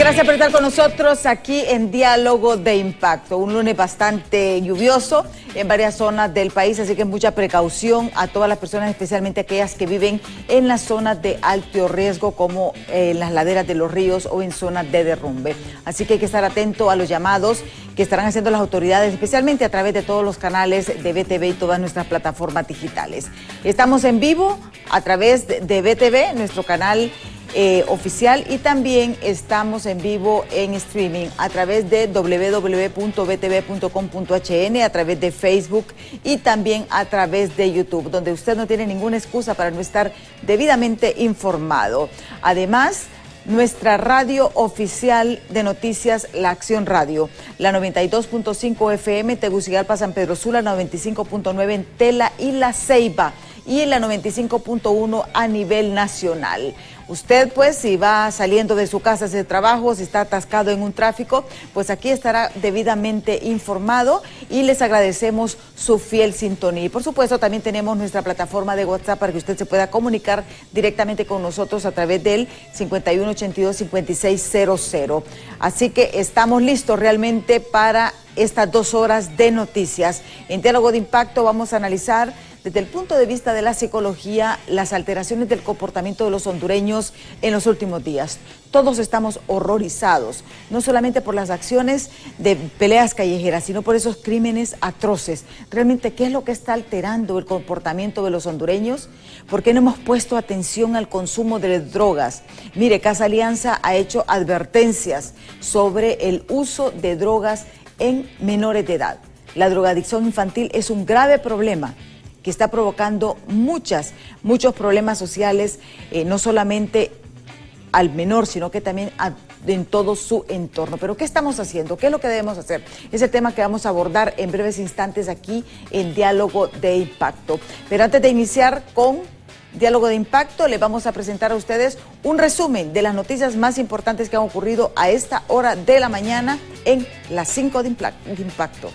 Gracias por estar con nosotros aquí en Diálogo de Impacto. Un lunes bastante lluvioso en varias zonas del país, así que mucha precaución a todas las personas, especialmente aquellas que viven en las zonas de alto riesgo, como en las laderas de los ríos o en zonas de derrumbe. Así que hay que estar atento a los llamados que estarán haciendo las autoridades, especialmente a través de todos los canales de BTV y todas nuestras plataformas digitales. Estamos en vivo a través de BTV, nuestro canal oficial, y también estamos en vivo en streaming a través de www.btv.com.hn, a través de Facebook y también a través de YouTube, donde usted no tiene ninguna excusa para no estar debidamente informado. Además, nuestra radio oficial de noticias, La Acción Radio, la 92.5 FM, Tegucigalpa, San Pedro Sula, 95.9 en Tela y La Ceiba, y en la 95.1 a nivel nacional. Usted, pues, si va saliendo de su casa de trabajo, si está atascado en un tráfico, pues aquí estará debidamente informado y les agradecemos su fiel sintonía. Y por supuesto, también tenemos nuestra plataforma de WhatsApp para que usted se pueda comunicar directamente con nosotros a través del 5182-5600. Así que estamos listos realmente para estas 2 horas de noticias. En Diálogo de Impacto vamos a analizar desde el punto de vista de la psicología las alteraciones del comportamiento de los hondureños en los últimos días. Todos estamos horrorizados, no solamente por las acciones de peleas callejeras, sino por esos crímenes atroces. Realmente, ¿qué es lo que está alterando el comportamiento de los hondureños? ¿Por qué no hemos puesto atención al consumo de drogas? Mire, Casa Alianza ha hecho advertencias sobre el uso de drogas en menores de edad. La drogadicción infantil es un grave problema que está provocando muchos problemas sociales, no solamente al menor, sino que también en todo su entorno. Pero ¿qué estamos haciendo? ¿Qué es lo que debemos hacer? Es el tema que vamos a abordar en breves instantes aquí en Diálogo de Impacto. Pero antes de iniciar con Diálogo de Impacto, les vamos a presentar a ustedes un resumen de las noticias más importantes que han ocurrido a esta hora de la mañana en las 5 de Impacto.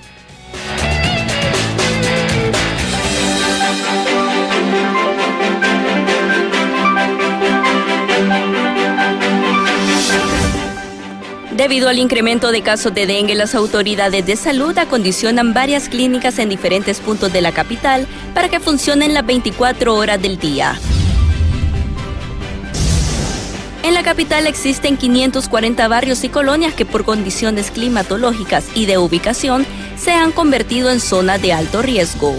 Debido al incremento de casos de dengue, las autoridades de salud acondicionan varias clínicas en diferentes puntos de la capital para que funcionen las 24 horas del día. En la capital existen 540 barrios y colonias que por condiciones climatológicas y de ubicación se han convertido en zonas de alto riesgo.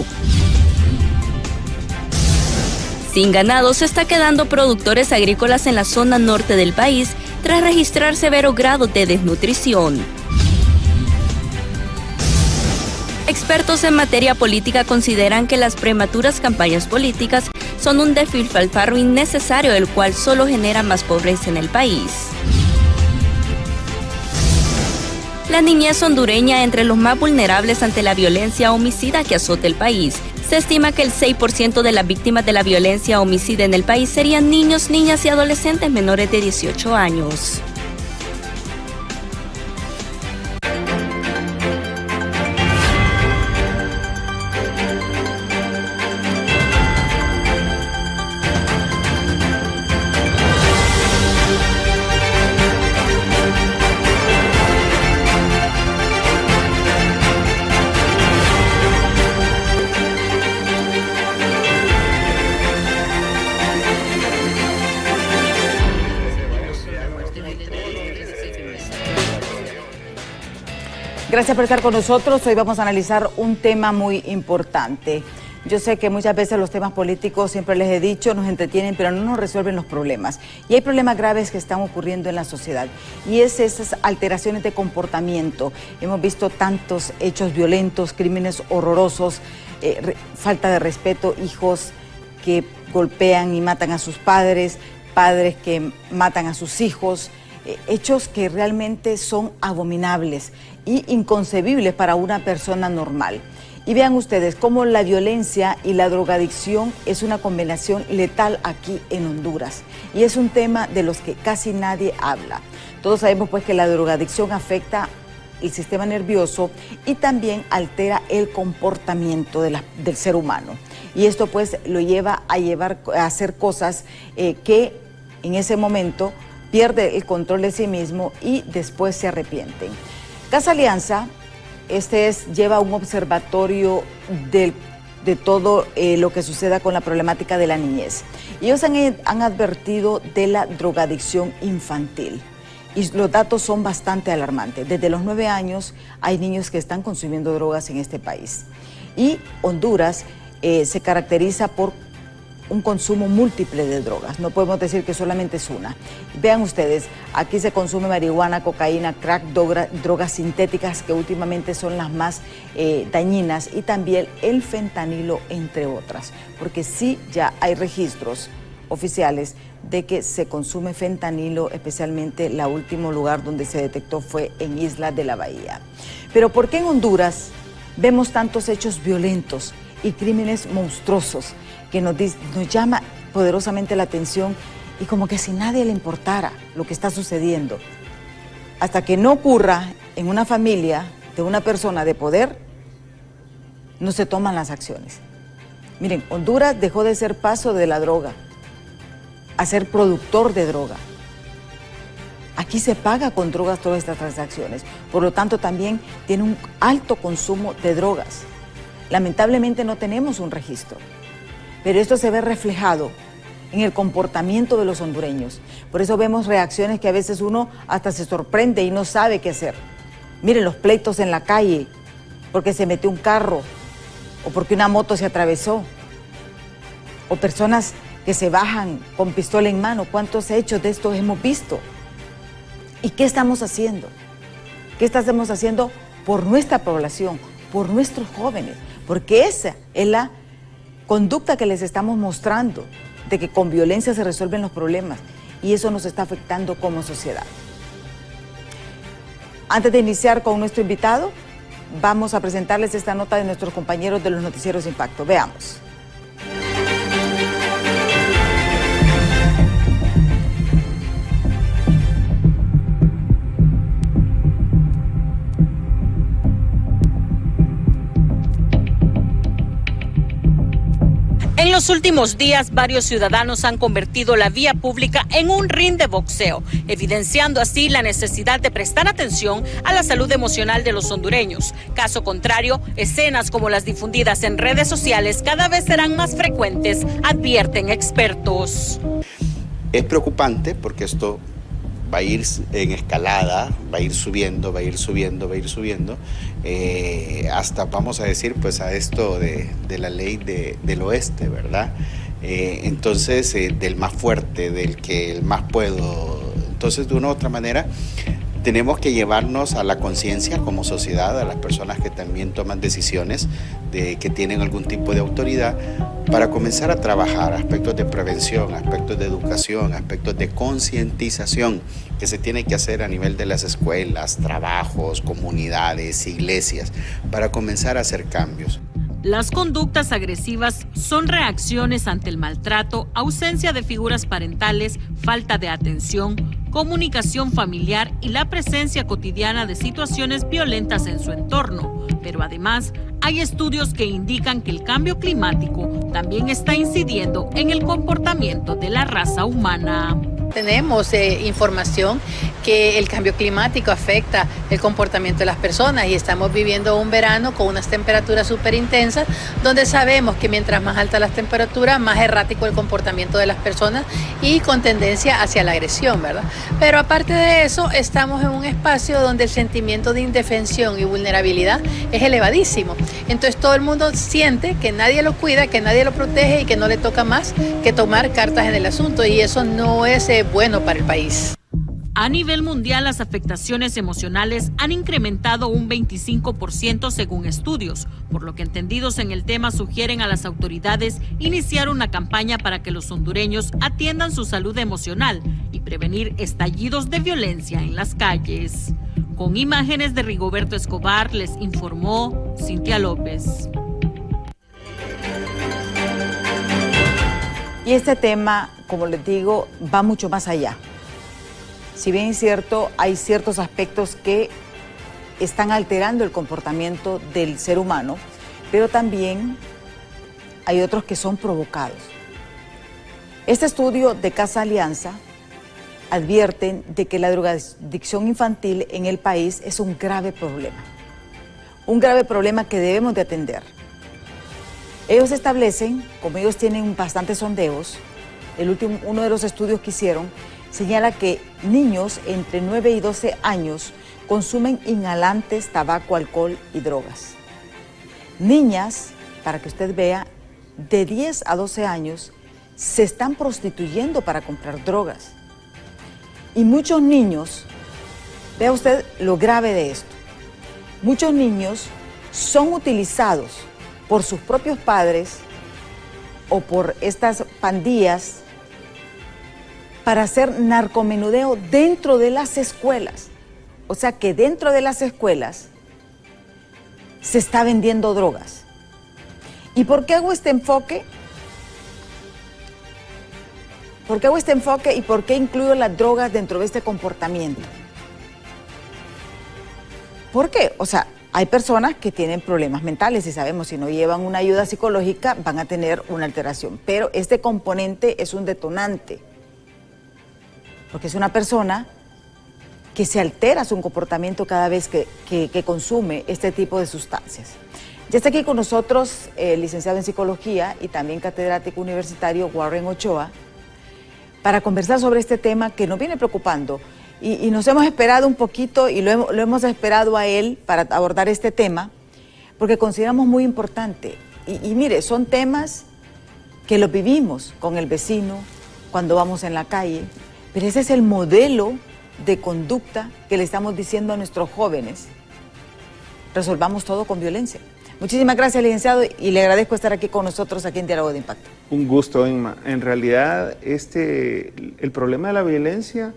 Sin ganado se está quedando productores agrícolas en la zona norte del país tras registrar severos grados de desnutrición. Expertos en materia política consideran que las prematuras campañas políticas son un despilfarro innecesario, el cual solo genera más pobreza en el país. La niñez hondureña entre los más vulnerables ante la violencia homicida que azota el país. Se estima que el 6% de las víctimas de la violencia homicida en el país serían niños, niñas y adolescentes menores de 18 años. Gracias por estar con nosotros. Hoy vamos a analizar un tema muy importante. Yo sé que muchas veces los temas políticos, siempre les he dicho, nos entretienen, pero no nos resuelven los problemas. Y hay problemas graves que están ocurriendo en la sociedad. Y es esas alteraciones de comportamiento. Hemos visto tantos hechos violentos, crímenes horrorosos, falta de respeto, hijos que golpean y matan a sus padres, padres que matan a sus hijos, hechos que realmente son abominables y inconcebibles para una persona normal. Y vean ustedes cómo la violencia y la drogadicción es una combinación letal aquí en Honduras. Y es un tema de los que casi nadie habla. Todos sabemos pues que la drogadicción afecta el sistema nervioso y también altera el comportamiento del ser humano. Y esto pues lo lleva a hacer cosas que en ese momento pierde el control de sí mismo y después se arrepienten. Casa Alianza, lleva un observatorio de todo lo que suceda con la problemática de la niñez. Y ellos han advertido de la drogadicción infantil. Y los datos son bastante alarmantes. Desde los 9 años hay niños que están consumiendo drogas en este país. Y Honduras se caracteriza por un consumo múltiple de drogas. No podemos decir que solamente es una. Vean ustedes, aquí se consume marihuana, cocaína, crack, drogas sintéticas que últimamente son las más dañinas, y también el fentanilo, entre otras. Porque sí ya hay registros oficiales de que se consume fentanilo, especialmente el último lugar donde se detectó fue en Isla de la Bahía. Pero ¿por qué en Honduras vemos tantos hechos violentos y crímenes monstruosos que nos llama poderosamente la atención, y como que si nadie le importara lo que está sucediendo? Hasta que no ocurra en una familia de una persona de poder, no se toman las acciones. Miren, Honduras dejó de ser paso de la droga a ser productor de droga. Aquí se paga con drogas todas estas transacciones, por lo tanto también tiene un alto consumo de drogas. Lamentablemente no tenemos un registro, pero esto se ve reflejado en el comportamiento de los hondureños. Por eso vemos reacciones que a veces uno hasta se sorprende y no sabe qué hacer. Miren los pleitos en la calle, porque se metió un carro, o porque una moto se atravesó, o personas que se bajan con pistola en mano. ¿Cuántos hechos de estos hemos visto? ¿Y qué estamos haciendo? ¿Qué estamos haciendo por nuestra población, por nuestros jóvenes? Porque esa es la conducta que les estamos mostrando, de que con violencia se resuelven los problemas, y eso nos está afectando como sociedad. Antes de iniciar con nuestro invitado, vamos a presentarles esta nota de nuestros compañeros de los Noticieros Impacto. Veamos. En los últimos días, varios ciudadanos han convertido la vía pública en un ring de boxeo, evidenciando así la necesidad de prestar atención a la salud emocional de los hondureños. Caso contrario, escenas como las difundidas en redes sociales cada vez serán más frecuentes, advierten expertos. Es preocupante porque esto va a ir en escalada, va a ir subiendo, va a ir subiendo, va a ir subiendo, hasta, vamos a decir, pues a esto de la ley del oeste, ¿verdad? Entonces, del más fuerte, del que el más puedo. Entonces, de una u otra manera, tenemos que llevarnos a la conciencia como sociedad, a las personas que también toman decisiones, que tienen algún tipo de autoridad, para comenzar a trabajar aspectos de prevención, aspectos de educación, aspectos de concientización que se tiene que hacer a nivel de las escuelas, trabajos, comunidades, iglesias, para comenzar a hacer cambios. Las conductas agresivas son reacciones ante el maltrato, ausencia de figuras parentales, falta de atención, comunicación familiar y la presencia cotidiana de situaciones violentas en su entorno. Pero además, hay estudios que indican que el cambio climático también está incidiendo en el comportamiento de la raza humana. Tenemos información que el cambio climático afecta el comportamiento de las personas, y estamos viviendo un verano con unas temperaturas súper intensas, donde sabemos que mientras más altas las temperaturas, más errático el comportamiento de las personas y con tendencia hacia la agresión, ¿verdad? Pero aparte de eso, estamos en un espacio donde el sentimiento de indefensión y vulnerabilidad es elevadísimo. Entonces todo el mundo siente que nadie lo cuida, que nadie lo protege y que no le toca más que tomar cartas en el asunto, y eso no es bueno para el país. A nivel mundial, las afectaciones emocionales han incrementado un 25% según estudios, por lo que entendidos en el tema sugieren a las autoridades iniciar una campaña para que los hondureños atiendan su salud emocional y prevenir estallidos de violencia en las calles. Con imágenes de Rigoberto Escobar, les informó Cintia López. Y este tema, como les digo, va mucho más allá. Si bien es cierto, hay ciertos aspectos que están alterando el comportamiento del ser humano, pero también hay otros que son provocados. Este estudio de Casa Alianza advierten de que la drogadicción infantil en el país es un grave problema que debemos de atender. Ellos establecen, como ellos tienen bastantes sondeos, uno de los estudios que hicieron señala que niños entre 9 y 12 años consumen inhalantes, tabaco, alcohol y drogas. Niñas, para que usted vea, de 10 a 12 años se están prostituyendo para comprar drogas. Y muchos niños, vea usted lo grave de esto, muchos niños son utilizados por sus propios padres o por estas pandillas para hacer narcomenudeo dentro de las escuelas. O sea que dentro de las escuelas se está vendiendo drogas. ¿Y por qué hago este enfoque? ¿Por qué hago este enfoque y por qué incluyo las drogas dentro de este comportamiento? ¿Por qué? O sea, hay personas que tienen problemas mentales y sabemos si no llevan una ayuda psicológica van a tener una alteración. Pero este componente es un detonante. Porque es una persona que se altera su comportamiento cada vez que consume este tipo de sustancias. Ya está aquí con nosotros el licenciado en Psicología y también catedrático universitario Warren Ochoa para conversar sobre este tema que nos viene preocupando. Y nos hemos esperado un poquito y lo hemos esperado a él para abordar este tema porque consideramos muy importante. Y mire, son temas que los vivimos con el vecino cuando vamos en la calle, pero ese es el modelo de conducta que le estamos diciendo a nuestros jóvenes. Resolvamos todo con violencia. Muchísimas gracias, licenciado, y le agradezco estar aquí con nosotros aquí en Diálogo de Impacto. Un gusto, Emma. En realidad, el problema de la violencia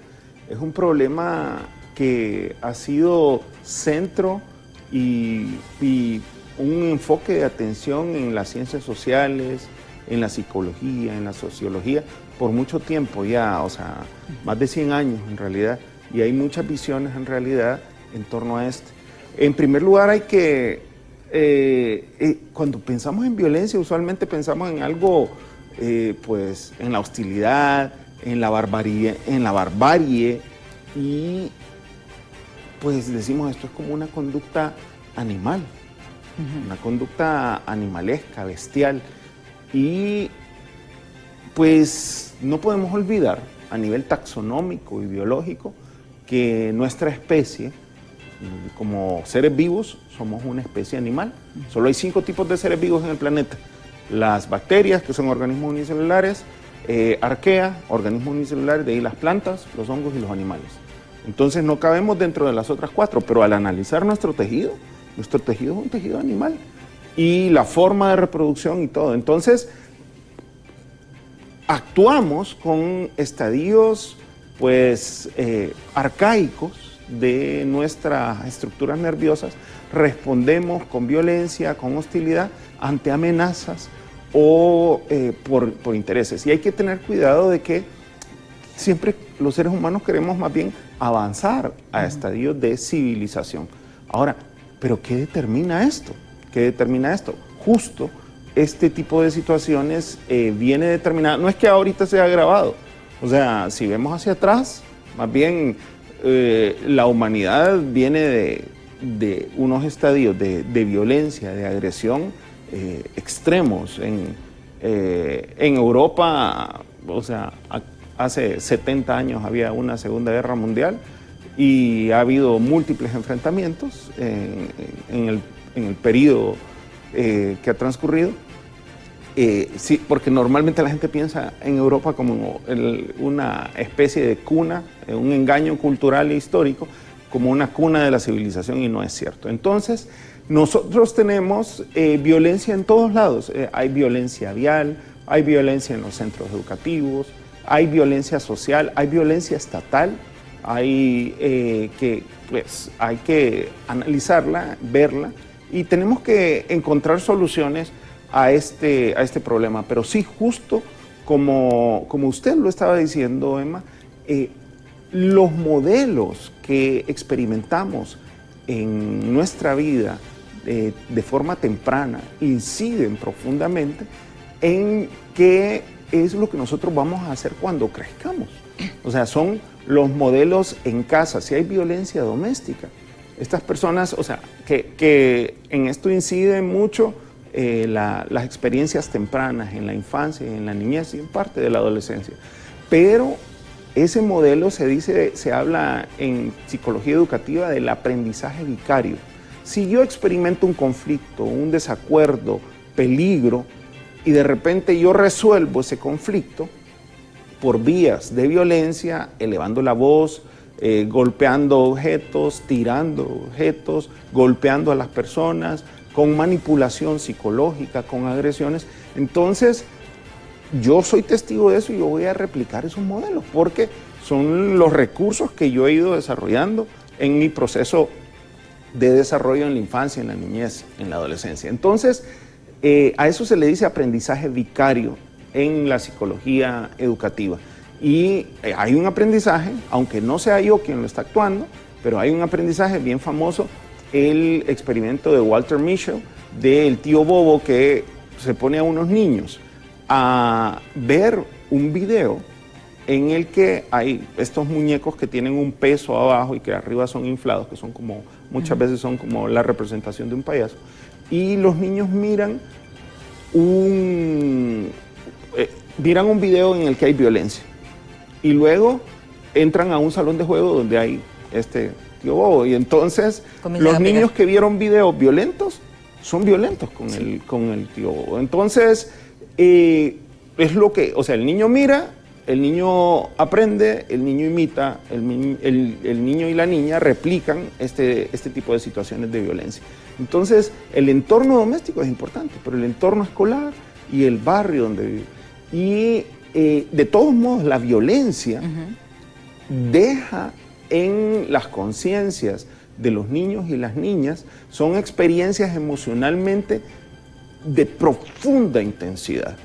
es un problema que ha sido centro y un enfoque de atención en las ciencias sociales, en la psicología, en la sociología, por mucho tiempo ya, o sea, más de 100 años en realidad, y hay muchas visiones en realidad en torno a esto. En primer lugar hay que, cuando pensamos en violencia, usualmente pensamos en algo, pues, en la hostilidad, en la barbarie, y pues decimos esto es como una conducta animal, una conducta animalesca, bestial, y pues no podemos olvidar a nivel taxonómico y biológico que nuestra especie, como seres vivos, somos una especie animal. Solo hay 5 tipos de seres vivos en el planeta. Las bacterias, que son organismos unicelulares, arquea, organismos unicelulares, de ahí las plantas, los hongos y los animales. Entonces no cabemos dentro de las otras 4, pero al analizar nuestro tejido es un tejido animal. Y la forma de reproducción y todo. Entonces, actuamos con estadios, pues, arcaicos de nuestras estructuras nerviosas, respondemos con violencia, con hostilidad ante amenazas o por intereses. Y hay que tener cuidado de que siempre los seres humanos queremos más bien avanzar a estadios de civilización. Ahora, ¿pero qué determina esto? ¿Qué determina esto? Justo este tipo de situaciones viene determinada, no es que ahorita se haya agravado, o sea, si vemos hacia atrás, más bien la humanidad viene de unos estadios de violencia, de agresión extremos. En Europa, o sea, hace 70 años había una Segunda Guerra Mundial y ha habido múltiples enfrentamientos en el periodo que ha transcurrido. Sí, porque normalmente la gente piensa en Europa como una especie de cuna, un engaño cultural e histórico, como una cuna de la civilización, y no es cierto. Entonces, nosotros tenemos violencia en todos lados. Hay violencia vial, hay violencia en los centros educativos, hay violencia social, hay violencia estatal, hay que analizarla, verla, y tenemos que encontrar soluciones a este problema. Pero sí, justo como usted lo estaba diciendo, Emma, los modelos que experimentamos en nuestra vida de forma temprana inciden profundamente en que es lo que nosotros vamos a hacer cuando crezcamos. O sea, son los modelos en casa. Si hay violencia doméstica, estas personas, o sea, que en esto inciden mucho las experiencias tempranas en la infancia, en la niñez y en parte de la adolescencia. Pero ese modelo se habla en psicología educativa del aprendizaje vicario. Si yo experimento un conflicto, un desacuerdo, peligro, y de repente yo resuelvo ese conflicto por vías de violencia, elevando la voz, golpeando objetos, tirando objetos, golpeando a las personas, con manipulación psicológica, con agresiones, entonces yo soy testigo de eso y yo voy a replicar esos modelos porque son los recursos que yo he ido desarrollando en mi proceso de desarrollo en la infancia, en la niñez, en la adolescencia. Entonces, a eso se le dice aprendizaje vicario en la psicología educativa. Y hay un aprendizaje, aunque no sea yo quien lo está actuando, pero hay un aprendizaje bien famoso, el experimento de Walter Mischel, del tío Bobo, que se pone a unos niños a ver un video en el que hay estos muñecos que tienen un peso abajo y que arriba son inflados, que son como, muchas veces son como la representación de un payaso, y los niños miran un video en el que hay violencia, y luego entran a un salón de juego donde hay este tío Bobo, y entonces los niños que vieron videos violentos son violentos con el tío Bobo. Entonces, es lo que, o sea, el niño mira, el niño aprende, el niño imita, el niño y la niña replican este tipo de situaciones de violencia. Entonces, el entorno doméstico es importante, pero el entorno escolar y el barrio donde vive. Y de todos modos, la violencia deja en las conciencias de los niños y las niñas, son experiencias emocionalmente de profunda intensidad.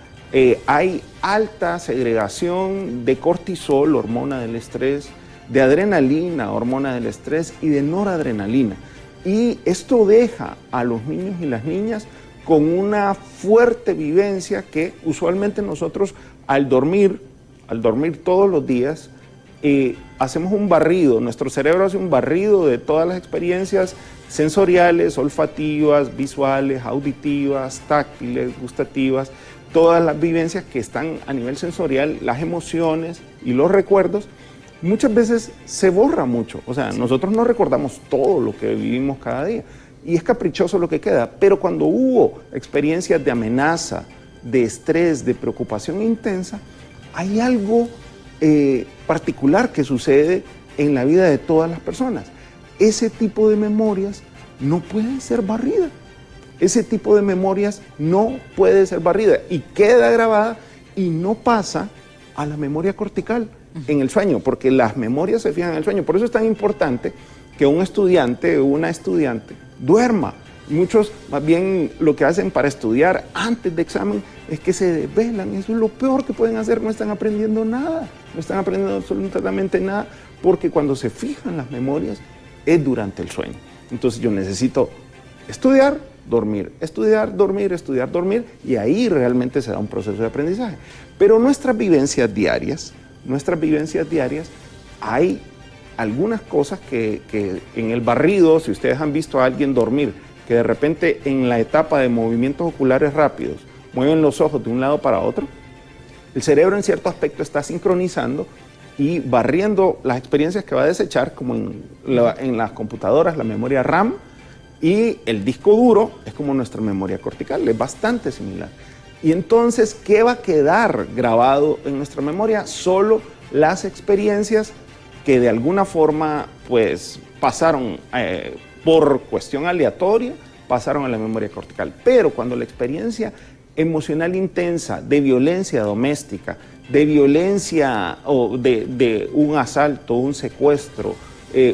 Hay alta segregación de cortisol, hormona del estrés, de adrenalina, hormona del estrés, y de noradrenalina. Y esto deja a los niños y las niñas con una fuerte vivencia que usualmente nosotros al dormir todos los días, hacemos un barrido, nuestro cerebro hace un barrido de todas las experiencias sensoriales, olfativas, visuales, auditivas, táctiles, gustativas, todas las vivencias que están a nivel sensorial, las emociones y los recuerdos. Muchas veces se borra mucho, o sea, nosotros no recordamos todo lo que vivimos cada día y es caprichoso lo que queda, pero cuando hubo experiencias de amenaza, de estrés, de preocupación intensa, hay algo particular que sucede en la vida de todas las personas. Ese tipo de memorias no pueden ser barridas. Ese tipo de memorias no puede ser barrida y queda grabada y no pasa a la memoria cortical en el sueño, porque las memorias se fijan en el sueño. Por eso es tan importante que un estudiante o una estudiante duerma. Muchos más bien lo que hacen para estudiar antes de examen es que se desvelan. Eso es lo peor que pueden hacer, no están aprendiendo nada, no están aprendiendo absolutamente nada, porque cuando se fijan las memorias es durante el sueño. Entonces yo necesito estudiar, dormir, estudiar, dormir, estudiar, dormir, y ahí realmente se da un proceso de aprendizaje. Pero nuestras vivencias diarias, hay algunas cosas que en el barrido, si ustedes han visto a alguien dormir, que de repente en la etapa de movimientos oculares rápidos mueven los ojos de un lado para otro, el cerebro en cierto aspecto está sincronizando y barriendo las experiencias que va a desechar, como en las computadoras, la memoria RAM, y el disco duro es como nuestra memoria cortical, es bastante similar. Y entonces, ¿qué va a quedar grabado en nuestra memoria? Solo las experiencias que de alguna forma pues pasaron por cuestión aleatoria, pasaron a la memoria cortical. Pero cuando la experiencia emocional intensa de violencia doméstica, de violencia o de un asalto, un secuestro,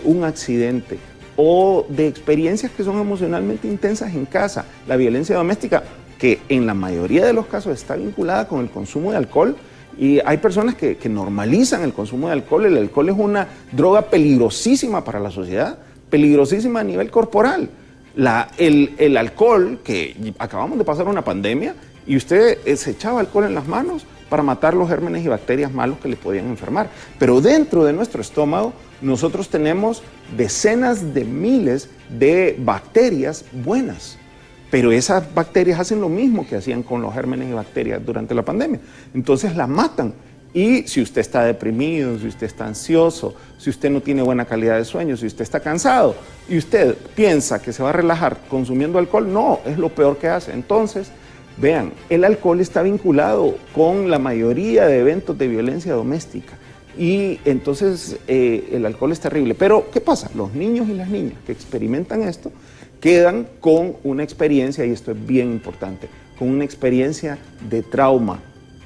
un accidente, o de experiencias que son emocionalmente intensas en casa, la violencia doméstica, que en la mayoría de los casos está vinculada con el consumo de alcohol, y hay personas que normalizan el consumo de alcohol. El alcohol es una droga peligrosísima para la sociedad, peligrosísima a nivel corporal. El alcohol, que acabamos de pasar una pandemia, y usted se echaba alcohol en las manos para matar los gérmenes y bacterias malos que le podían enfermar. Pero dentro de nuestro estómago nosotros tenemos decenas de miles de bacterias buenas. Pero esas bacterias hacen lo mismo que hacían con los gérmenes y bacterias durante la pandemia. Entonces las matan. Y si usted está deprimido, si usted está ansioso, si usted no tiene buena calidad de sueño, si usted está cansado y usted piensa que se va a relajar consumiendo alcohol, no, es lo peor que hace. Entonces, vean, el alcohol está vinculado con la mayoría de eventos de violencia doméstica. Y entonces el alcohol es terrible. Pero, ¿qué pasa? Los niños y las niñas que experimentan esto quedan con una experiencia, y esto es bien importante, con una experiencia de trauma.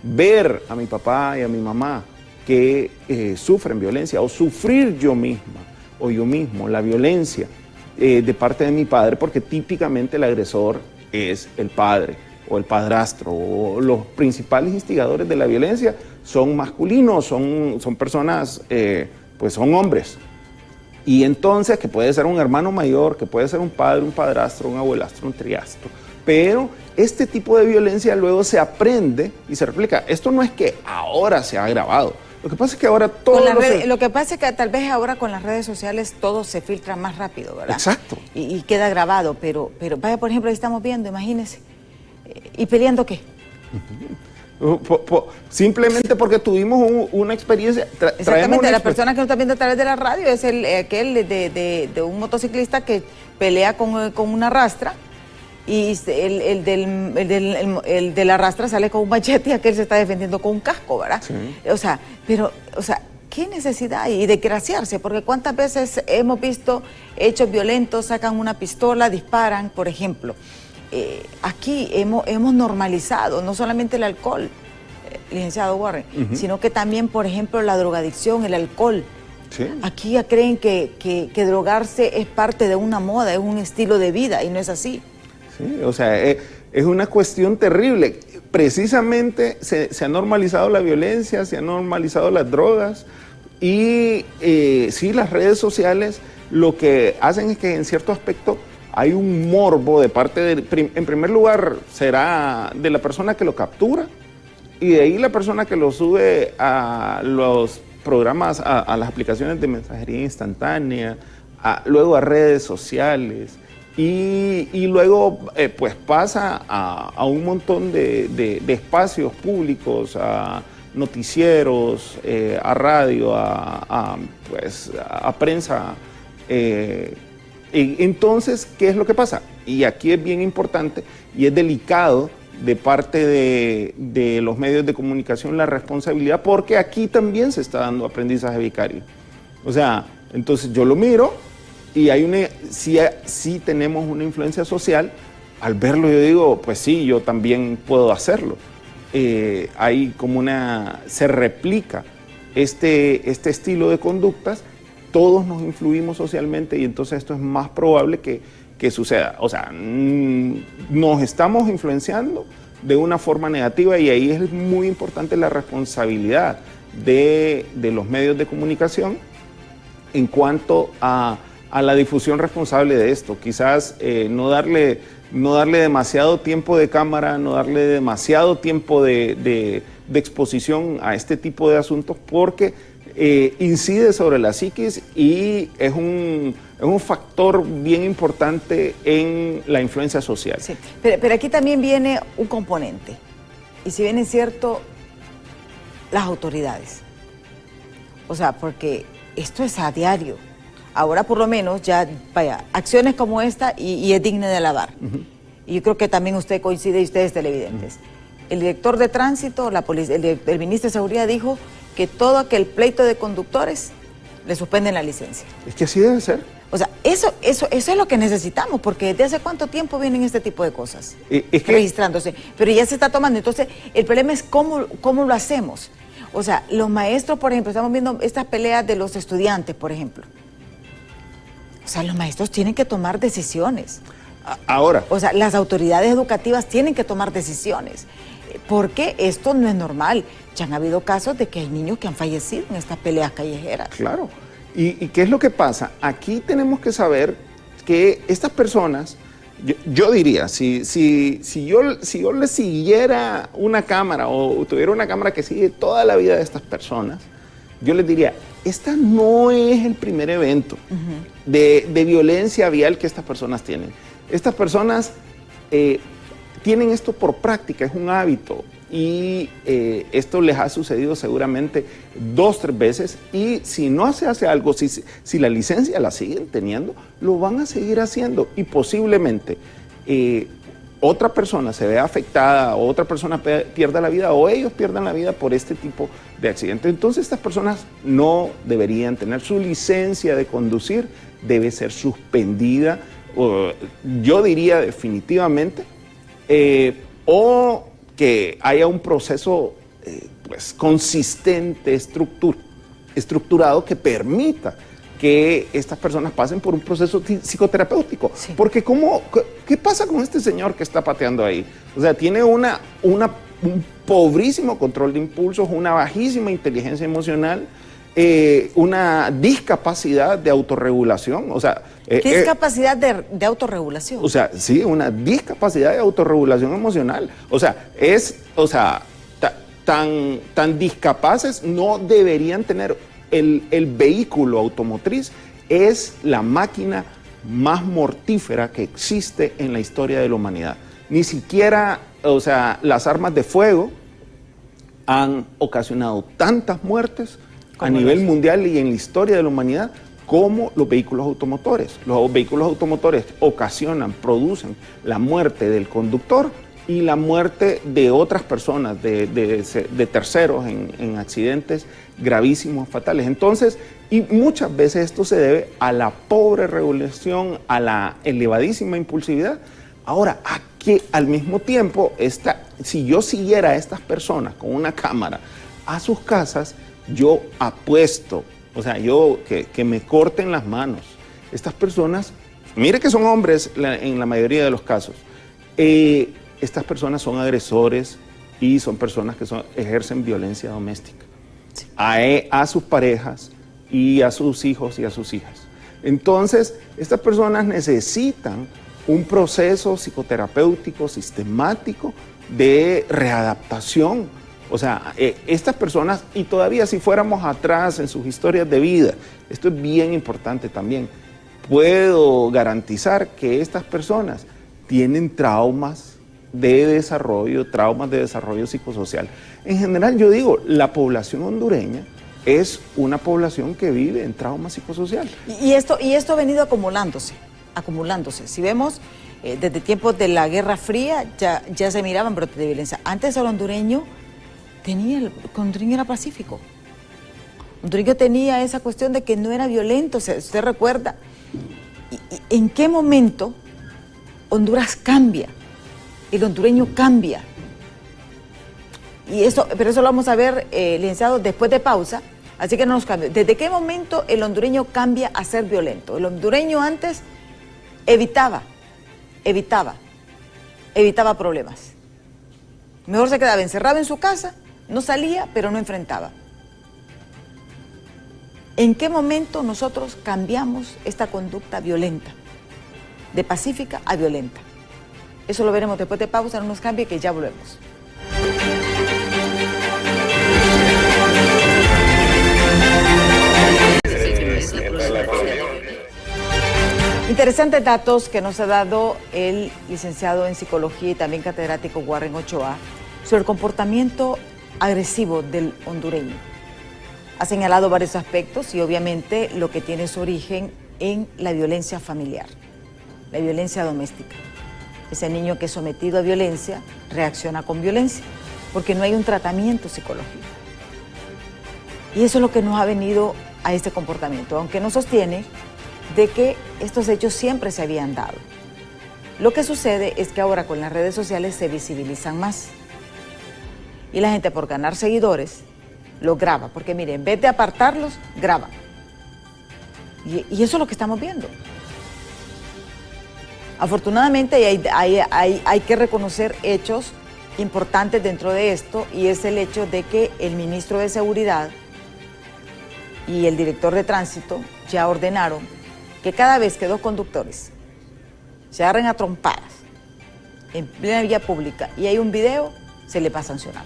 Ver a mi papá y a mi mamá que sufren violencia, o sufrir yo misma o yo mismo la violencia de parte de mi padre, porque típicamente el agresor es el padre o el padrastro, o los principales instigadores de la violencia son masculinos, son personas, pues son hombres. Y entonces, que puede ser un hermano mayor, que puede ser un padre, un padrastro, un abuelastro, un triastro. Pero este tipo de violencia luego se aprende y se replica. Esto no es que ahora se ha agravado. Lo que pasa es que ahora todo... Lo que pasa es que tal vez ahora con las redes sociales todo se filtra más rápido, ¿verdad? Exacto. Y queda grabado, pero vaya, por ejemplo, ahí estamos viendo, imagínense. ¿Y peleando qué? Simplemente porque tuvimos una experiencia. Exactamente, la persona que nos está viendo a través de la radio es aquel de un motociclista que pelea con una rastra, y el de la rastra sale con un machete y aquel se está defendiendo con un casco, ¿verdad? Sí. O sea, ¿qué necesidad hay? Y desgraciarse, porque cuántas veces hemos visto hechos violentos, sacan una pistola, disparan, por ejemplo. Aquí hemos normalizado no solamente el alcohol, licenciado Warren, sino que también, por ejemplo, la drogadicción, el alcohol. ¿Sí? Aquí ya creen que drogarse es parte de una moda, es un estilo de vida, y no es así. Sí, o sea, es una cuestión terrible. Precisamente se ha normalizado la violencia, se han normalizado las drogas, y sí, las redes sociales lo que hacen es que en cierto aspecto hay un morbo de parte en primer lugar, será de la persona que lo captura, y de ahí la persona que lo sube a los programas, a las aplicaciones de mensajería instantánea, luego a redes sociales, y luego pues pasa a un montón de espacios públicos, a noticieros, a radio, pues, a prensa. Entonces, ¿qué es lo que pasa? Y aquí es bien importante y es delicado de parte de los medios de comunicación la responsabilidad, porque aquí también se está dando aprendizaje vicario. O sea, entonces yo lo miro y sí tenemos una influencia social. Al verlo yo digo, pues sí, yo también puedo hacerlo. Hay como se replica este estilo de conductas. Todos nos influimos socialmente y entonces esto es más probable que suceda. O sea, nos estamos influenciando de una forma negativa, y ahí es muy importante la responsabilidad de los medios de comunicación en cuanto a la difusión responsable de esto. Quizás no darle demasiado tiempo de cámara, no darle demasiado tiempo de exposición a este tipo de asuntos, porque incide sobre la psiquis y es un factor bien importante en la influencia social. Sí, pero aquí también viene un componente, y si bien es cierto, las autoridades. O sea, porque esto es a diario. Ahora por lo menos ya, vaya, acciones como esta y es digna de alabar. Y yo creo que también usted coincide, y ustedes televidentes. El director de tránsito, la policía, el ministro de Seguridad dijo que todo aquel pleito de conductores le suspenden la licencia. Es que así debe ser. O sea, eso es lo que necesitamos, porque ¿desde hace cuánto tiempo vienen este tipo de cosas? Es que registrándose, pero ya se está tomando. Entonces, el problema es cómo lo hacemos. O sea, los maestros, por ejemplo, estamos viendo estas peleas de los estudiantes, por ejemplo. O sea, los maestros tienen que tomar decisiones. Ahora. O sea, las autoridades educativas tienen que tomar decisiones, porque esto no es normal. Ya han habido casos de que hay niños que han fallecido en estas peleas callejeras. Claro. ¿Y qué es lo que pasa? Aquí tenemos que saber que estas personas Yo diría, si yo le siguiera una cámara o tuviera una cámara que sigue toda la vida de estas personas, yo les diría, esta no es el primer evento de violencia vial que estas personas tienen. Estas personas tienen esto por práctica, es un hábito. Y esto les ha sucedido seguramente 2 o 3 veces, y si no se hace algo, si la licencia la siguen teniendo, lo van a seguir haciendo, y posiblemente otra persona se vea afectada, o otra persona pierda la vida, o ellos pierdan la vida por este tipo de accidentes. Entonces estas personas no deberían tener su licencia de conducir, debe ser suspendida, yo diría definitivamente, o que haya un proceso pues, consistente, estructurado, que permita que estas personas pasen por un proceso psicoterapéutico. Sí. Porque ¿qué pasa con este señor que está pateando ahí? O sea, tiene un pobrísimo control de impulsos, una bajísima inteligencia emocional, una discapacidad de autorregulación, o sea... ¿Discapacidad de autorregulación? O sea, sí, una discapacidad de autorregulación emocional. O sea, tan discapaces no deberían tener el vehículo automotriz. Es la máquina más mortífera que existe en la historia de la humanidad. Ni siquiera, o sea, las armas de fuego han ocasionado tantas muertes a nivel mundial y en la historia de la humanidad como los vehículos automotores. Los vehículos automotores producen la muerte del conductor y la muerte de otras personas, de terceros en accidentes gravísimos, fatales. Entonces, y muchas veces esto se debe a la pobre regulación, a la elevadísima impulsividad. Ahora, que al mismo tiempo, si yo siguiera a estas personas con una cámara a sus casas, yo apuesto, o sea, que me corten las manos. Estas personas, mire que son hombres en la mayoría de los casos, estas personas son agresores y son personas que ejercen violencia doméstica a sus parejas y a sus hijos y a sus hijas. Entonces, estas personas necesitan un proceso psicoterapéutico sistemático de readaptación. O sea, estas personas, y todavía si fuéramos atrás en sus historias de vida, esto es bien importante también, puedo garantizar que estas personas tienen traumas de desarrollo psicosocial. En general, yo digo, la población hondureña es una población que vive en trauma psicosocial. Y esto ha venido acumulándose. Si vemos, desde tiempos de la Guerra Fría ya se miraban brotes de violencia. Antes el hondureño era pacífico. Hondureño tenía esa cuestión de que no era violento, usted recuerda. ¿En qué momento Honduras cambia? El hondureño cambia. Pero eso lo vamos a ver, licenciado, después de pausa, así que no nos cambie. ¿Desde qué momento el hondureño cambia a ser violento? El hondureño antes evitaba problemas. Mejor se quedaba encerrado en su casa, no salía, pero no enfrentaba. ¿En qué momento nosotros cambiamos esta conducta violenta? De pacífica a violenta. Eso lo veremos después de pausa, no nos cambie, que ya volvemos. Interesantes datos que nos ha dado el licenciado en psicología y también catedrático Warren Ochoa sobre el comportamiento agresivo del hondureño. Ha señalado varios aspectos y obviamente lo que tiene su origen en la violencia familiar, la violencia doméstica. Ese niño que es sometido a violencia reacciona con violencia porque no hay un tratamiento psicológico. Y eso es lo que nos ha venido a este comportamiento, aunque no sostiene de que estos hechos siempre se habían dado. Lo que sucede es que ahora con las redes sociales se visibilizan más. Y la gente, por ganar seguidores, lo graba. Porque mire, en vez de apartarlos, graba. Y eso es lo que estamos viendo. Afortunadamente hay que reconocer hechos importantes dentro de esto, y es el hecho de que el ministro de Seguridad y el director de Tránsito ya ordenaron que cada vez que dos conductores se agarran a trompadas en plena vía pública y hay un video, se le va a sancionar.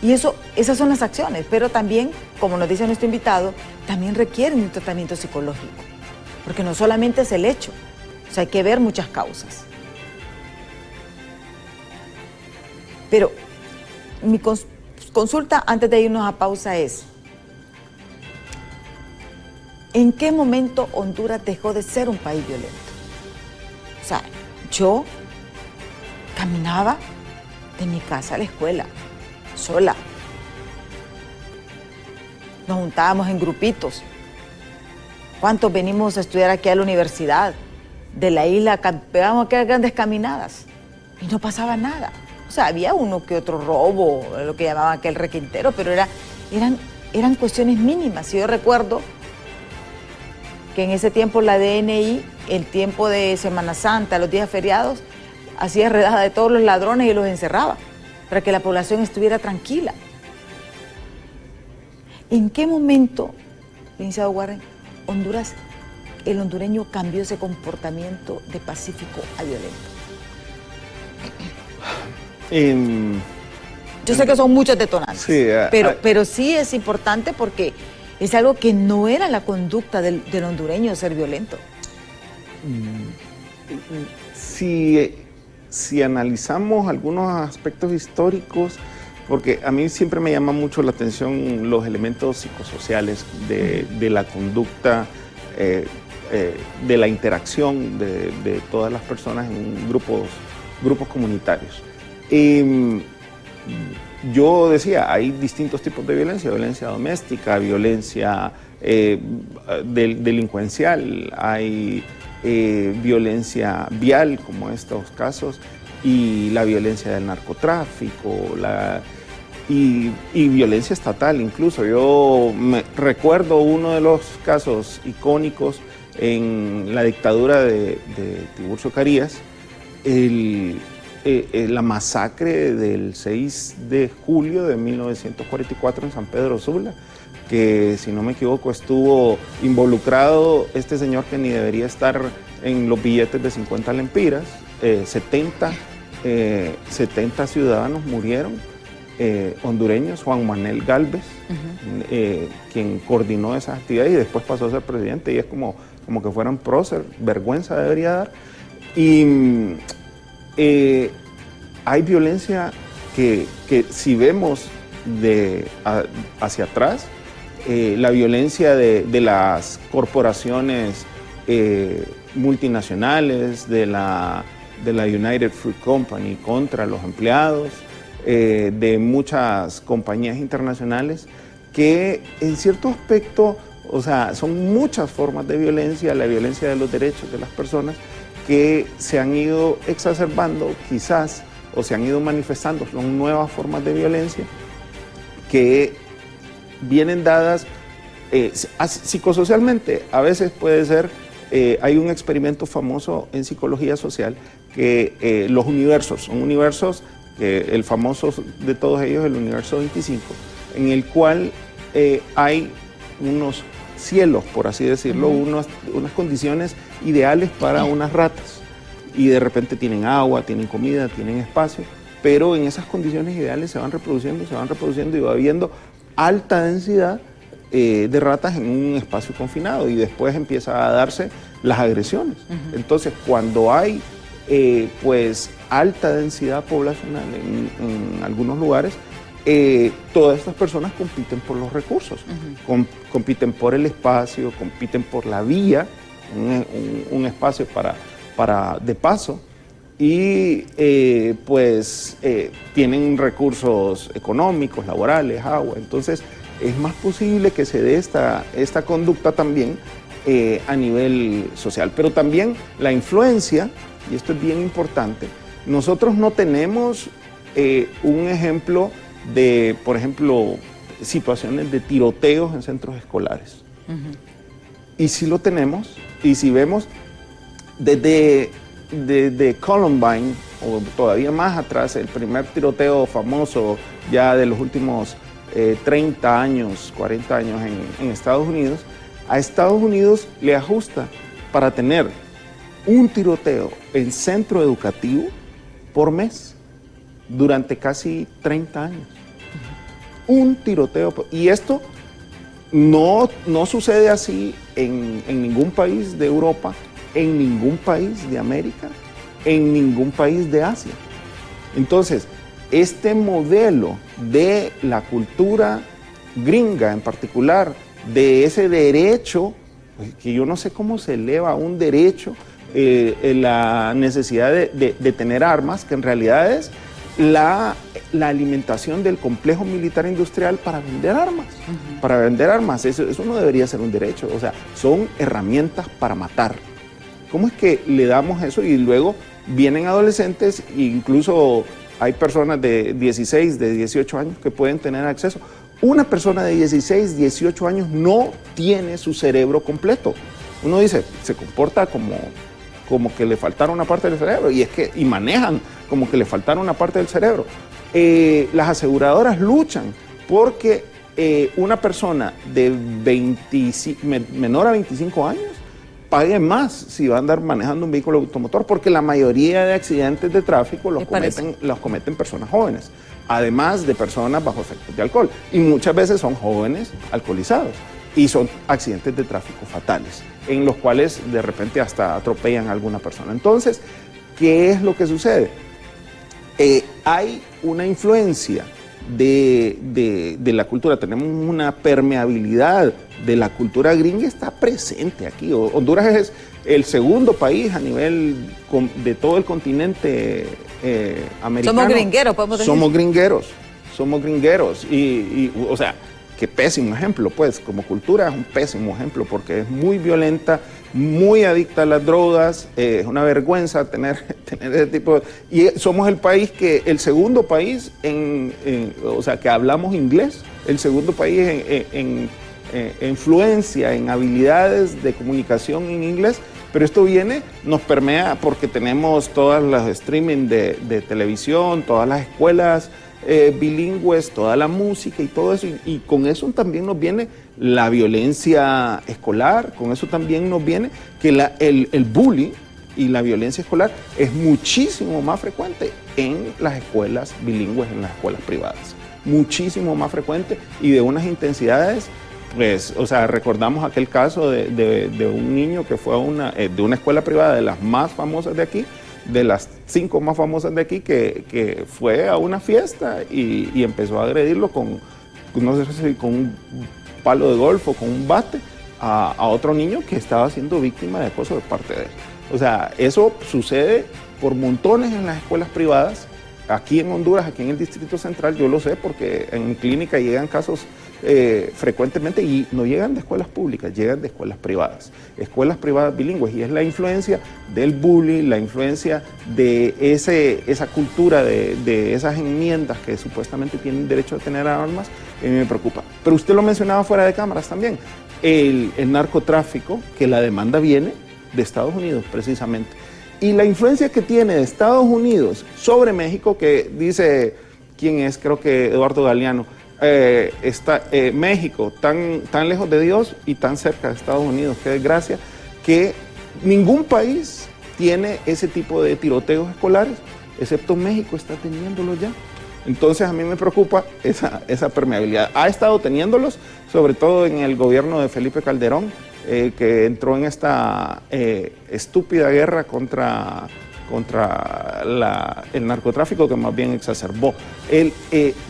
Y esas son las acciones, pero también, como nos dice nuestro invitado, también requieren un tratamiento psicológico, porque no solamente es el hecho, o sea, hay que ver muchas causas. Pero mi consulta antes de irnos a pausa es, ¿en qué momento Honduras dejó de ser un país violento? O sea, yo caminaba de mi casa a la escuela, sola. Nos juntábamos en grupitos. ¿Cuántos venimos a estudiar aquí a la universidad? De la isla, pegábamos aquellas grandes caminadas y no pasaba nada. O sea, había uno que otro robo, lo que llamaban aquel requintero, pero eran cuestiones mínimas. Y yo recuerdo que en ese tiempo la DNI, el tiempo de Semana Santa, los días feriados, hacía redada de todos los ladrones y los encerraba para que la población estuviera tranquila. ¿En qué momento, licenciado Warren, el hondureño cambió ese comportamiento de pacífico a violento? Yo sé que son muchos detonantes, sí, pero sí es importante porque es algo que no era la conducta del hondureño ser violento. Si analizamos algunos aspectos históricos, porque a mí siempre me llama mucho la atención los elementos psicosociales de la conducta, de la interacción de todas las personas en grupos comunitarios. Yo decía, hay distintos tipos de violencia, violencia doméstica, violencia delincuencial, hay violencia vial, como estos casos, y la violencia del narcotráfico, y violencia estatal incluso. Yo recuerdo uno de los casos icónicos en la dictadura de Tiburcio Carías, la masacre del 6 de julio de 1944 en San Pedro Sula, que si no me equivoco estuvo involucrado este señor que ni debería estar en los billetes de 50 lempiras. 70 ciudadanos murieron, hondureños. Juan Manuel Gálvez, quien coordinó esas actividades y después pasó a ser presidente, y es como que fueran prócer, vergüenza debería dar. Y hay violencia que si vemos hacia atrás, la violencia de las corporaciones multinacionales, de la United Fruit Company contra los empleados, de muchas compañías internacionales que en cierto aspecto, o sea, son muchas formas de violencia, la violencia de los derechos de las personas que se han ido exacerbando quizás o se han ido manifestando, son nuevas formas de violencia que vienen dadas psicosocialmente. A veces puede ser, hay un experimento famoso en psicología social que los universos, son universos, el famoso de todos ellos, el universo 25, en el cual hay unos cielos, por así decirlo, unas condiciones ideales para unas ratas, y de repente tienen agua, tienen comida, tienen espacio, pero en esas condiciones ideales se van reproduciendo y va habiendo alta densidad de ratas en un espacio confinado, y después empieza a darse las agresiones. Entonces, cuando hay pues alta densidad poblacional en algunos lugares, todas estas personas compiten por los recursos, compiten por el espacio, compiten por la vía, un espacio de paso, y pues tienen recursos económicos, laborales, agua. Entonces es más posible que se dé esta conducta también a nivel social. Pero también la influencia, y esto es bien importante, nosotros no tenemos un ejemplo de, por ejemplo, situaciones de tiroteos en centros escolares. Y sí lo tenemos, y si vemos desde Columbine, o todavía más atrás, el primer tiroteo famoso ya de los últimos 30 años, 40 años en Estados Unidos, a Estados Unidos le ajusta para tener un tiroteo en centro educativo por mes durante casi 30 años. Un tiroteo. Y esto no sucede así en ningún país de Europa, en ningún país de América, en ningún país de Asia. Entonces, este modelo de la cultura gringa en particular, de ese derecho, que yo no sé cómo se eleva a un derecho, la necesidad de tener armas, que en realidad es la alimentación del complejo militar industrial para vender armas. Para vender armas, eso no debería ser un derecho, o sea, son herramientas para matar. ¿Cómo es que le damos eso? Y luego vienen adolescentes, e incluso hay personas de 16, de 18 años que pueden tener acceso. Una persona de 16, 18 años no tiene su cerebro completo. Uno dice, se comporta como que le faltara una parte del cerebro, y manejan como que le faltara una parte del cerebro. Las aseguradoras luchan porque una persona de menor a 25 años pague más si va a andar manejando un vehículo automotor, porque la mayoría de accidentes de tráfico los cometen personas jóvenes, además de personas bajo efectos de alcohol, y muchas veces son jóvenes alcoholizados, y son accidentes de tráfico fatales, en los cuales de repente hasta atropellan a alguna persona. Entonces, ¿qué es lo que sucede? Hay una influencia de la cultura, tenemos una permeabilidad de la cultura gringa, está presente aquí. Honduras es el segundo país a nivel de todo el continente americano. Somos gringueros, podemos decir. Somos gringueros, y o sea, qué pésimo ejemplo, pues, como cultura es un pésimo ejemplo, porque es muy violenta, muy adicta a las drogas, es una vergüenza tener ese tipo de... Y somos el segundo país o sea, que hablamos inglés, el segundo país en influencia, en habilidades de comunicación en inglés, pero esto nos permea porque tenemos todas las streaming de televisión, todas las escuelas bilingües, toda la música y todo eso, y con eso también nos viene la violencia escolar, con eso también nos viene que el bullying y la violencia escolar es muchísimo más frecuente en las escuelas bilingües, en las escuelas privadas, muchísimo más frecuente y de unas intensidades, pues, o sea, recordamos aquel caso de un niño que fue de una escuela privada de las más famosas de aquí, de las 5 más famosas de aquí, que fue a una fiesta y empezó a agredirlo no sé si con un palo de golf o con un bate a otro niño que estaba siendo víctima de acoso de parte de él. O sea, eso sucede por montones en las escuelas privadas. Aquí en Honduras, aquí en el Distrito Central, yo lo sé porque en mi clínica llegan casos frecuentemente, y no llegan de escuelas públicas, llegan de escuelas privadas bilingües, y es la influencia del bullying, la influencia de esa cultura, de esas enmiendas que supuestamente tienen derecho a tener armas, me preocupa. Pero usted lo mencionaba fuera de cámaras también, el narcotráfico, que la demanda viene de Estados Unidos precisamente, y la influencia que tiene de Estados Unidos sobre México, que dice, ¿quién es? Creo que Eduardo Galeano, está México tan lejos de Dios y tan cerca de Estados Unidos, qué desgracia, que ningún país tiene ese tipo de tiroteos escolares, excepto México está teniéndolos ya. Entonces a mí me preocupa esa permeabilidad. Ha estado teniéndolos, sobre todo en el gobierno de Felipe Calderón, que entró en esta estúpida guerra contra el narcotráfico, que más bien exacerbó.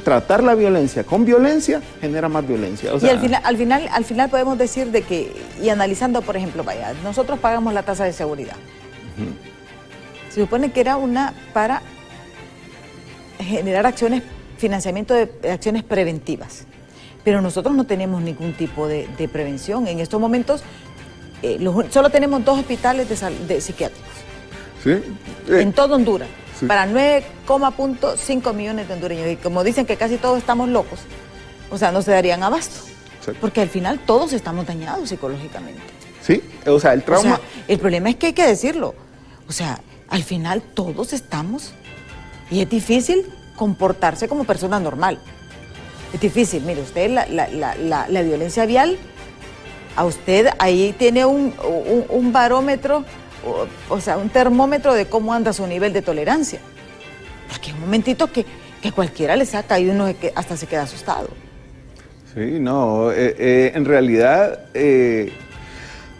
Tratar la violencia con violencia genera más violencia. O sea, y al final podemos decir de que, y analizando, por ejemplo, vaya, nosotros pagamos la tasa de seguridad. Se supone que era para generar financiamiento de acciones preventivas. Pero nosotros no tenemos ningún tipo de prevención. En estos momentos solo tenemos 2 hospitales de psiquiátricos. ¿Sí? En todo Honduras, sí. Para 9,5 millones de hondureños. Y como dicen que casi todos estamos locos, o sea, no se darían abasto. Sí. Porque al final todos estamos dañados psicológicamente. Sí, o sea, el trauma... O sea, el problema es que hay que decirlo. O sea, al final todos estamos, y es difícil comportarse como persona normal. Es difícil. Mire, usted la violencia vial, a usted ahí tiene un barómetro o sea, un termómetro de cómo anda su nivel de tolerancia. Porque hay un momentito que cualquiera le saca y uno hasta se queda asustado. Sí, no, en realidad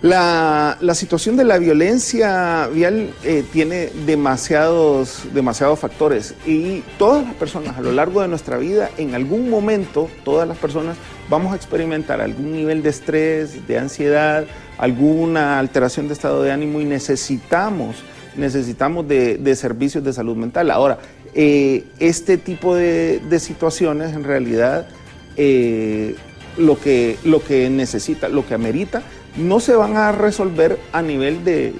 la situación de la violencia vial tiene demasiados factores, y todas las personas a lo largo de nuestra vida, en algún momento, todas las personas vamos a experimentar algún nivel de estrés, de ansiedad, alguna alteración de estado de ánimo, y necesitamos de servicios de salud mental. Ahora, este tipo de situaciones en realidad lo que necesita, lo que amerita, no se van a resolver a nivel de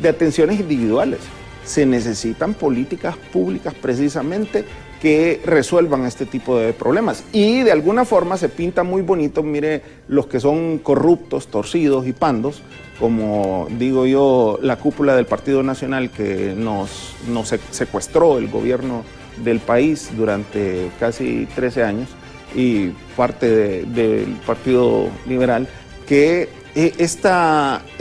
atenciones individuales. Se necesitan políticas públicas precisamente que resuelvan este tipo de problemas. Y de alguna forma se pinta muy bonito, mire, los que son corruptos, torcidos y pandos, como digo yo, la cúpula del Partido Nacional que nos secuestró el gobierno del país durante casi 13 años, y parte del Partido Liberal, que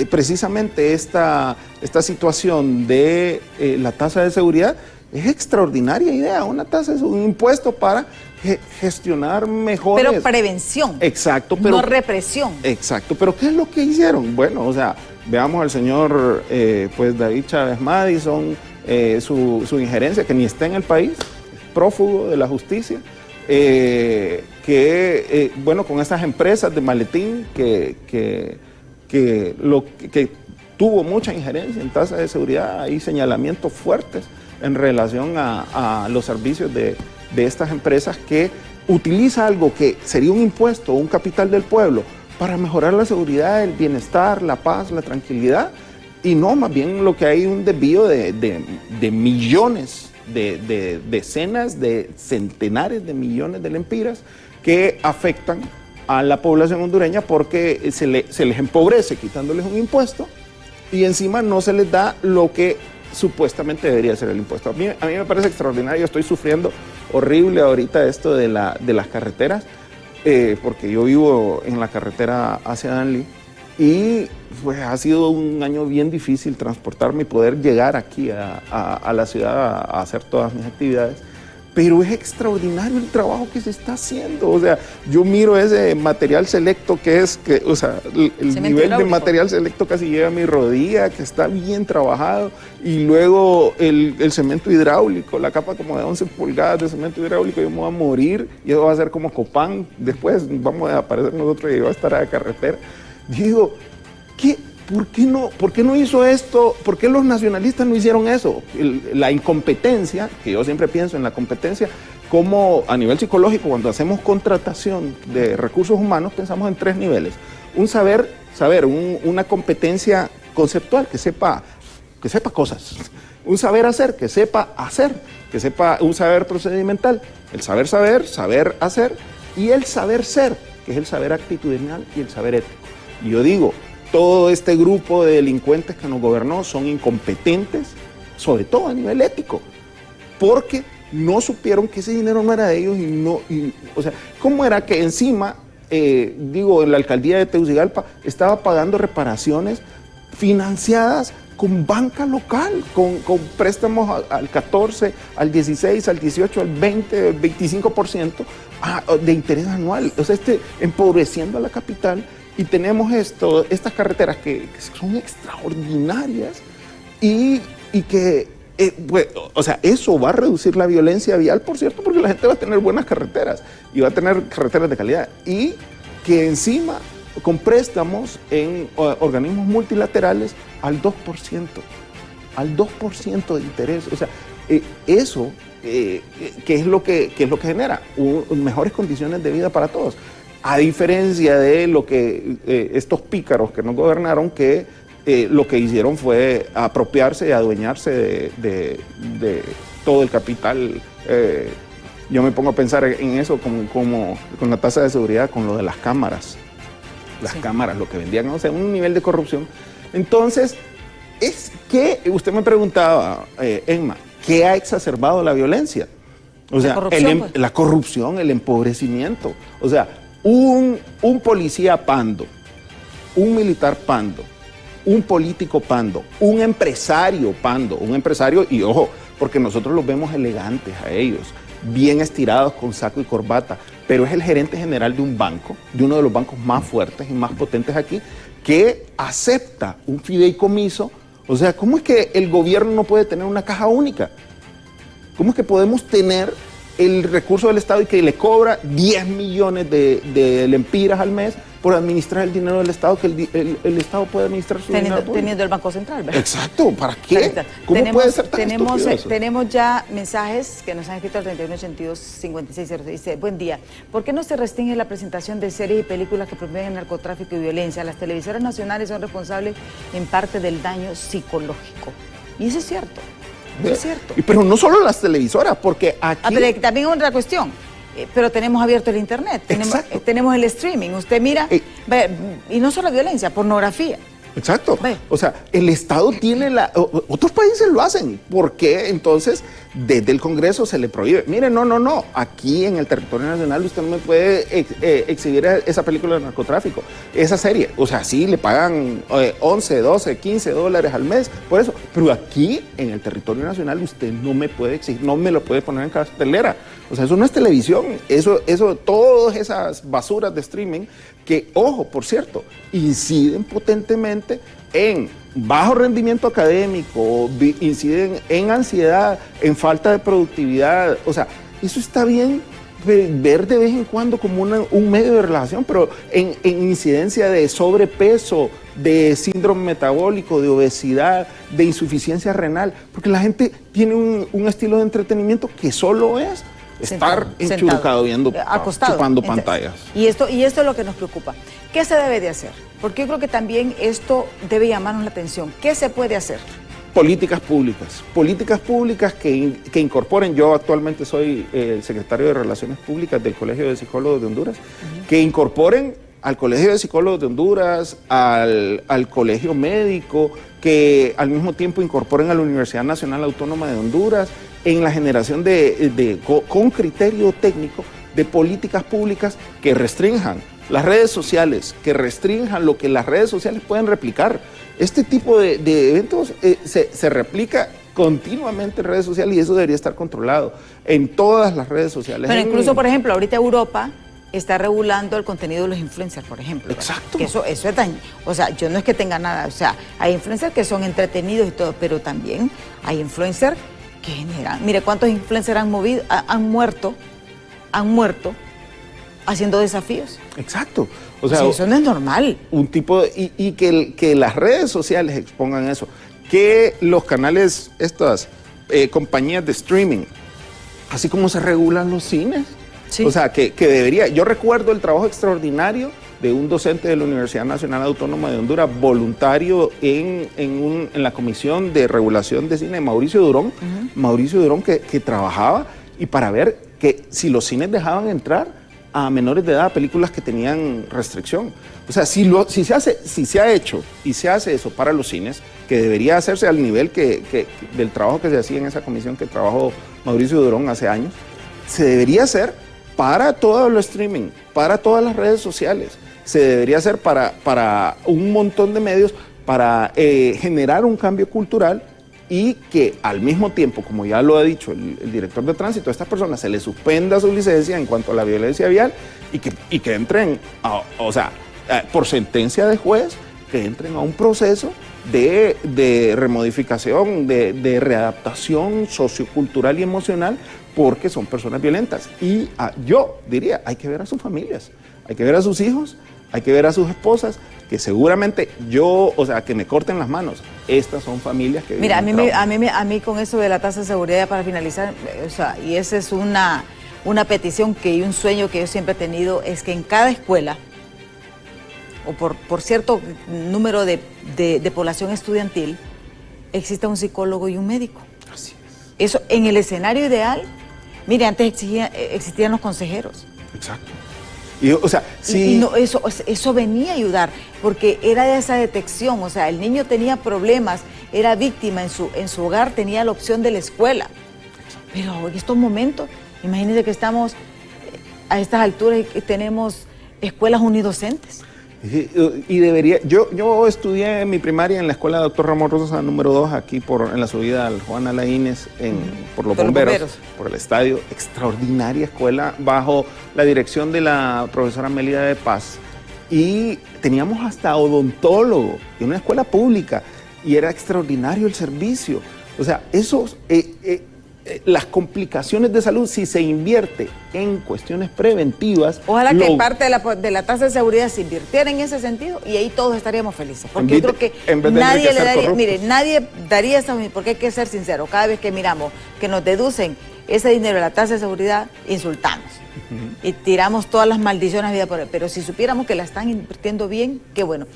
precisamente esta situación de la tasa de seguridad es extraordinaria idea. Una tasa es un impuesto para gestionar mejores... Pero prevención. Exacto. No represión. Exacto, pero ¿qué es lo que hicieron? Bueno, o sea, veamos al señor David Chávez Madison, su injerencia, que ni está en el país, prófugo de la justicia, con estas empresas de maletín que tuvo mucha injerencia en tasa de seguridad. Hay señalamientos fuertes en relación a los servicios de estas empresas, que utiliza algo que sería un impuesto o un capital del pueblo para mejorar la seguridad, el bienestar, la paz, la tranquilidad, y no, más bien lo que hay un desvío de millones, de decenas, de centenares de millones de lempiras que afectan a la población hondureña, porque se les empobrece quitándoles un impuesto, y encima no se les da lo que supuestamente debería ser el impuesto. A mí me parece extraordinario. Yo estoy sufriendo horrible ahorita esto de las carreteras, porque yo vivo en la carretera hacia Danlí, y pues ha sido un año bien difícil transportarme y poder llegar aquí a la ciudad a hacer todas mis actividades. Pero es extraordinario el trabajo que se está haciendo. O sea, yo miro ese material selecto el nivel de material selecto casi llega a mi rodilla, que está bien trabajado, y luego el cemento hidráulico, la capa como de 11 pulgadas de cemento hidráulico. Yo me voy a morir, y eso va a ser como Copán. Después vamos a aparecer nosotros y va a estar a la carretera. Digo, ¿por qué no hizo esto? ¿Por qué los nacionalistas no hicieron eso? La incompetencia, que yo siempre pienso en la competencia, como a nivel psicológico, cuando hacemos contratación de recursos humanos, pensamos en 3 niveles. Un saber, una competencia conceptual, que sepa cosas. Un saber hacer, que sepa hacer, un saber procedimental. El saber hacer, y el saber ser, que es el saber actitudinal y el saber ético. Y yo digo, todo este grupo de delincuentes que nos gobernó son incompetentes, sobre todo a nivel ético, porque no supieron que ese dinero no era de ellos. O sea, ¿cómo era que encima, la alcaldía de Tegucigalpa estaba pagando reparaciones financiadas con banca local, con préstamos al 14, al 16, al 18, al 20, al 25% de interés anual? O sea, empobreciendo a la capital. Y tenemos estas carreteras que son extraordinarias, y que, eso va a reducir la violencia vial, por cierto, porque la gente va a tener buenas carreteras, y va a tener carreteras de calidad, y que encima con préstamos en organismos multilaterales al 2% de interés. O sea, eso, ¿qué es lo que genera? Mejores condiciones de vida para todos. A diferencia de lo que estos pícaros que nos gobernaron, que lo que hicieron fue apropiarse y adueñarse de todo el capital. Yo me pongo a pensar en eso como con la tasa de seguridad, con lo de las cámaras. Las cámaras, lo que vendían, o sea, un nivel de corrupción. Entonces, es que usted me preguntaba, Emma, ¿qué ha exacerbado la violencia? O sea, la corrupción, el empobrecimiento. O sea, un policía pando, un militar pando, un político pando, un empresario pando, un empresario, y ojo, porque nosotros los vemos elegantes a ellos, bien estirados con saco y corbata, pero es el gerente general de un banco, de uno de los bancos más fuertes y más potentes aquí, que acepta un fideicomiso. O sea, ¿cómo es que el gobierno no puede tener una caja única? ¿Cómo es que podemos tener el recurso del Estado y que le cobra 10 millones de lempiras al mes por administrar el dinero del Estado, que el Estado puede administrar su dinero? Teniendo el Banco Central, ¿verdad? Exacto, ¿para qué? ¿Cómo puede ser tan estúpido? Tenemos ya mensajes que nos han escrito al 3182-5606. Dice, buen día, ¿por qué no se restringe la presentación de series y películas que promueven el narcotráfico y violencia? Las televisoras nacionales son responsables en parte del daño psicológico. Y eso es cierto. Eso es cierto. Pero no solo las televisoras, porque aquí... pero también es otra cuestión. Pero tenemos abierto el internet, tenemos el streaming. Usted mira, y no solo violencia, pornografía. Exacto. O sea, el Estado tiene otros países lo hacen. ¿Por qué entonces desde el Congreso se le prohíbe? Mire, no. Aquí en el territorio nacional usted no me puede exhibir esa película de narcotráfico, esa serie. O sea, sí, le pagan 11, 12, 15 dólares al mes por eso. Pero aquí en el territorio nacional usted no me puede exigir, no me lo puede poner en cartelera. O sea, eso no es televisión. Eso, todas esas basuras de streaming que, ojo, por cierto, inciden potentemente en bajo rendimiento académico, inciden en ansiedad, en falta de productividad. O sea, eso está bien ver de vez en cuando como un medio de relajación, pero en incidencia de sobrepeso, de síndrome metabólico, de obesidad, de insuficiencia renal, porque la gente tiene un estilo de entretenimiento que solo es estar enchurucado viendo, acostado, chupando pantallas. Y esto es lo que nos preocupa. ¿Qué se debe de hacer? Porque yo creo que también esto debe llamarnos la atención. ¿Qué se puede hacer? Políticas públicas que incorporen. Yo actualmente soy el secretario de Relaciones Públicas del Colegio de Psicólogos de Honduras, que incorporen al Colegio de Psicólogos de Honduras, al Colegio Médico, que al mismo tiempo incorporen a la Universidad Nacional Autónoma de Honduras, en la generación con criterio técnico de políticas públicas que restrinjan las redes sociales, que restrinjan lo que las redes sociales pueden replicar. Este tipo de eventos se replica continuamente en redes sociales y eso debería estar controlado en todas las redes sociales. Pero incluso, por ejemplo, ahorita Europa está regulando el contenido de los influencers, por ejemplo. Exacto. Que eso es daño. O sea, yo no es que tenga nada, o sea, hay influencers que son entretenidos y todo, pero también hay influencers que generan. Mire, ¿cuántos influencers han muerto haciendo desafíos? Exacto. O sea, eso no es normal. Un tipo y que las redes sociales expongan eso, que los canales, estas compañías de streaming, así como se regulan los cines. Sí. O sea, que debería. Yo recuerdo el trabajo extraordinario de un docente de la Universidad Nacional Autónoma de Honduras, voluntario en la Comisión de Regulación de Cine, Mauricio Durón. Mauricio Durón que trabajaba y para ver que si los cines dejaban entrar a menores de edad películas que tenían restricción. O sea, si se ha hecho y se hace eso para los cines, que debería hacerse al nivel del trabajo que se hacía en esa comisión que trabajó Mauricio Durón hace años, se debería hacer para todo el streaming, para todas las redes sociales. Se debería hacer para un montón de medios, para generar un cambio cultural y que al mismo tiempo, como ya lo ha dicho el director de tránsito, a estas personas se les suspenda su licencia en cuanto a la violencia vial y que entren, por sentencia de juez, que entren a un proceso de remodificación, de readaptación sociocultural y emocional, porque son personas violentas. Y yo diría, hay que ver a sus familias, hay que ver a sus hijos, hay que ver a sus esposas, que seguramente que me corten las manos. Estas son familias que... Mira, a mí con eso de la tasa de seguridad, para finalizar, y esa es una petición y un sueño que yo siempre he tenido, es que en cada escuela, o por cierto número de población estudiantil, exista un psicólogo y un médico. Así es. Eso, en el escenario ideal, mire, antes existían los consejeros. Exacto. Y, sí. Eso venía a ayudar, porque era de esa detección, el niño tenía problemas, era víctima en su hogar, tenía la opción de la escuela. Pero en estos momentos, imagínense que estamos a estas alturas y tenemos escuelas unidocentes. Y debería, yo estudié mi primaria en la escuela Dr. Ramón Rosa número 2, aquí en la subida al Juan Alaínez, por los bomberos, por el estadio. Extraordinaria escuela, bajo la dirección de la profesora Melida de Paz. Y teníamos hasta odontólogo, en una escuela pública, y era extraordinario el servicio. O sea, las complicaciones de salud, si se invierte en cuestiones preventivas... Ojalá que parte de la tasa de seguridad se invirtiera en ese sentido y ahí todos estaríamos felices. Porque yo creo que nadie le daría... Mire, nadie daría esa... Porque hay que ser sincero, cada vez que miramos que nos deducen ese dinero de la tasa de seguridad, insultamos. Y tiramos todas las maldiciones vida por él. Pero si supiéramos que la están invirtiendo bien, qué bueno.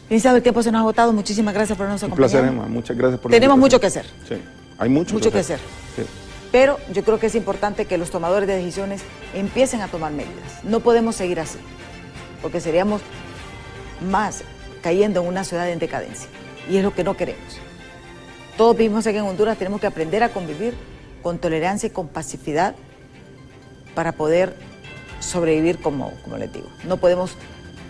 Licenciado, el tiempo se nos ha agotado. Muchísimas gracias por habernos acompañado. Un placer, Emma. Muchas gracias por Tenemos mucho que hacer. Sí. Hay mucho que hacer. Sí. Pero yo creo que es importante que los tomadores de decisiones empiecen a tomar medidas. No podemos seguir así, porque seríamos más cayendo en una ciudad en decadencia. Y es lo que no queremos. Todos vivimos aquí en Honduras, tenemos que aprender a convivir con tolerancia y con pacificidad para poder sobrevivir, como les digo. No podemos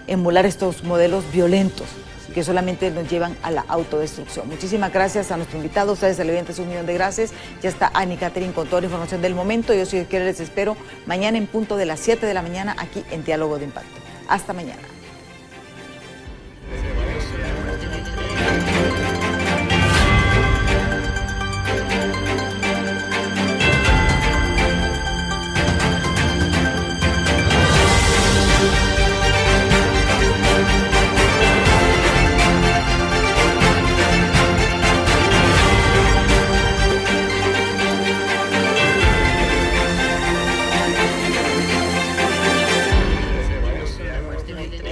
emular estos modelos violentos que solamente nos llevan a la autodestrucción. Muchísimas gracias a nuestro invitado, ustedes televidentes, 1 millón de gracias. Ya está Annie Catherine con toda la información del momento. Yo, si Dios quiere, les espero mañana en punto de las 7 de la mañana aquí en Diálogo de Impacto. Hasta mañana.